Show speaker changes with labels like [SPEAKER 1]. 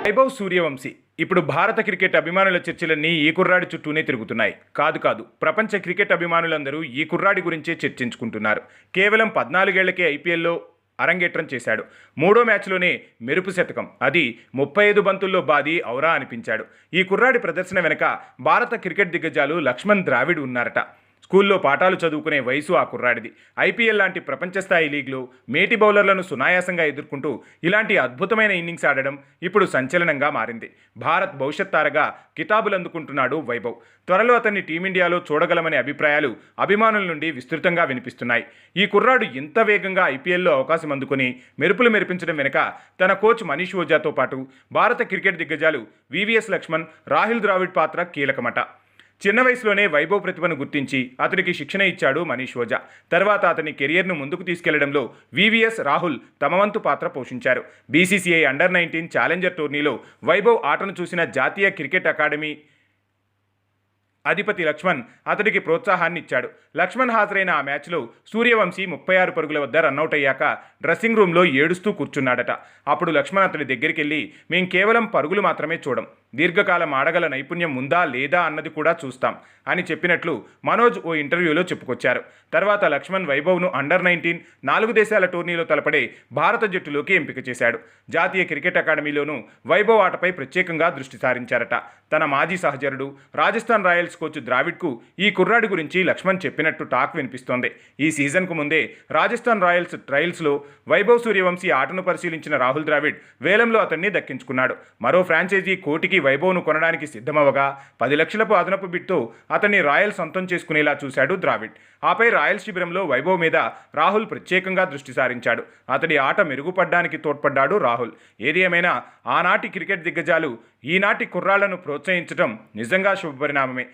[SPEAKER 1] వైభవ్ సూర్యవంశీ ఇప్పుడు భారత క్రికెట్ అభిమానుల చర్చలన్నీ ఈ కుర్రాడి చుట్టూనే తిరుగుతున్నాయి. కాదు, ప్రపంచ క్రికెట్ అభిమానులందరూ ఈ కుర్రాడి గురించే చర్చించుకుంటున్నారు. కేవలం 14 ఏళ్లకే ఐపీఎల్లో అరంగేట్రం చేశాడు. మూడో మ్యాచ్లోనే మెరుపు శతకం, అది 35 బంతుల్లో బాది ఔరా అనిపించాడు. ఈ కుర్రాడి ప్రదర్శన వెనక భారత క్రికెట్ దిగ్గజాలు లక్ష్మణ్ ద్రావిడ్ ఉన్నారట. స్కూల్లో పాఠాలు చదువుకునే వయసు ఆ కుర్రాడిది. ఐపీఎల్ లాంటి ప్రపంచ స్థాయి లీగ్లో మేటి బౌలర్లను సునాయాసంగా ఎదుర్కొంటూ ఇలాంటి అద్భుతమైన ఇన్నింగ్స్ ఆడడం ఇప్పుడు సంచలనంగా మారింది. భారత్ భవిష్యత్ తారగా కితాబులు అందుకుంటున్నాడు వైభవ్. త్వరలో అతన్ని టీమిండియాలో చూడగలమనే అభిప్రాయాలు అభిమానుల నుండి విస్తృతంగా వినిపిస్తున్నాయి. ఈ కుర్రాడు ఇంత వేగంగా ఐపీఎల్లో అవకాశం అందుకుని మెరుపులు మెరిపించడం వెనుక తన కోచ్ మనీష్ ఓజాతో పాటు భారత క్రికెట్ దిగ్గజాలు వివిఎస్ లక్ష్మణ్, రాహుల్ ద్రావిడ్ పాత్ర కీలకమట. చిన్న వయసులోనే వైభవ్ ప్రతిభను గుర్తించి అతనికి శిక్షణ ఇచ్చాడు మనీష్ ఓజా. తర్వాత అతని కెరియర్ను ముందుకు తీసుకెళ్లడంలో వివిఎస్, రాహుల్ తమ వంతు పాత్ర పోషించారు. బీసీసీఐ అండర్-19 ఛాలెంజర్ టోర్నీలో వైభవ్ ఆటను చూసిన జాతీయ క్రికెట్ అకాడమీ అధిపతి లక్ష్మణ్ అతడికి ప్రోత్సాహాన్ని ఇచ్చాడు. లక్ష్మణ్ హాజరైన ఆ మ్యాచ్లో సూర్యవంశీ 36 పరుగుల వద్ద రన్అట్ అయ్యాక డ్రెస్సింగ్ రూమ్లో ఏడుస్తూ కూర్చున్నాడట. అప్పుడు లక్ష్మణ్ అతడి దగ్గరికి వెళ్ళి, మేం కేవలం పరుగులు మాత్రమే చూడం, దీర్ఘకాలం ఆడగల నైపుణ్యం ఉందా లేదా అన్నది కూడా చూస్తాం అని చెప్పినట్లు మనోజ్ ఓ ఇంటర్వ్యూలో చెప్పుకొచ్చారు. తర్వాత లక్ష్మణ్ వైభవ్ను అండర్-19 4 దేశాల టోర్నీలో తలపడే భారత జట్టులోకి ఎంపిక చేశాడు. జాతీయ క్రికెట్ అకాడమీలోనూ వైభవ్ ఆటపై ప్రత్యేకంగా దృష్టి సారించారట. తన మాజీ సహచరుడు రాజస్థాన్ రాయల్స్ కోచ్ ద్రావిడ్కు ఈ కుర్రాడి గురించి లక్ష్మణ్ చెప్పినట్టు టాక్ వినిపిస్తోంది. ఈ సీజన్కు ముందే రాజస్థాన్ రాయల్స్ ట్రయల్స్లో వైభవ్ సూర్యవంశీ ఆటను పరిశీలించిన రాహుల్ ద్రావిడ్ వేలంలో అతన్ని దక్కించుకున్నాడు. మరో ఫ్రాంచైజీ కోటికి వైభవ్ను కొనడానికి సిద్ధమవగా 10 లక్షలపు అదనపు బిడ్తో అతన్ని రాయల్ సొంతం చేసుకునేలా చూశాడు ద్రావిడ్. ఆపై రాయల్ శిబిరంలో వైభవ్ మీద రాహుల్ ప్రత్యేకంగా దృష్టి సారించాడు. అతడి ఆట మెరుగుపడ్డానికి తోడ్పడ్డాడు రాహుల్. ఏది ఏమైనా ఆనాటి క్రికెట్ దిగ్గజాలు ఈనాటి కుర్రాళ్లను ప్రోత్సహించడం నిజంగా శుభపరిణామమే.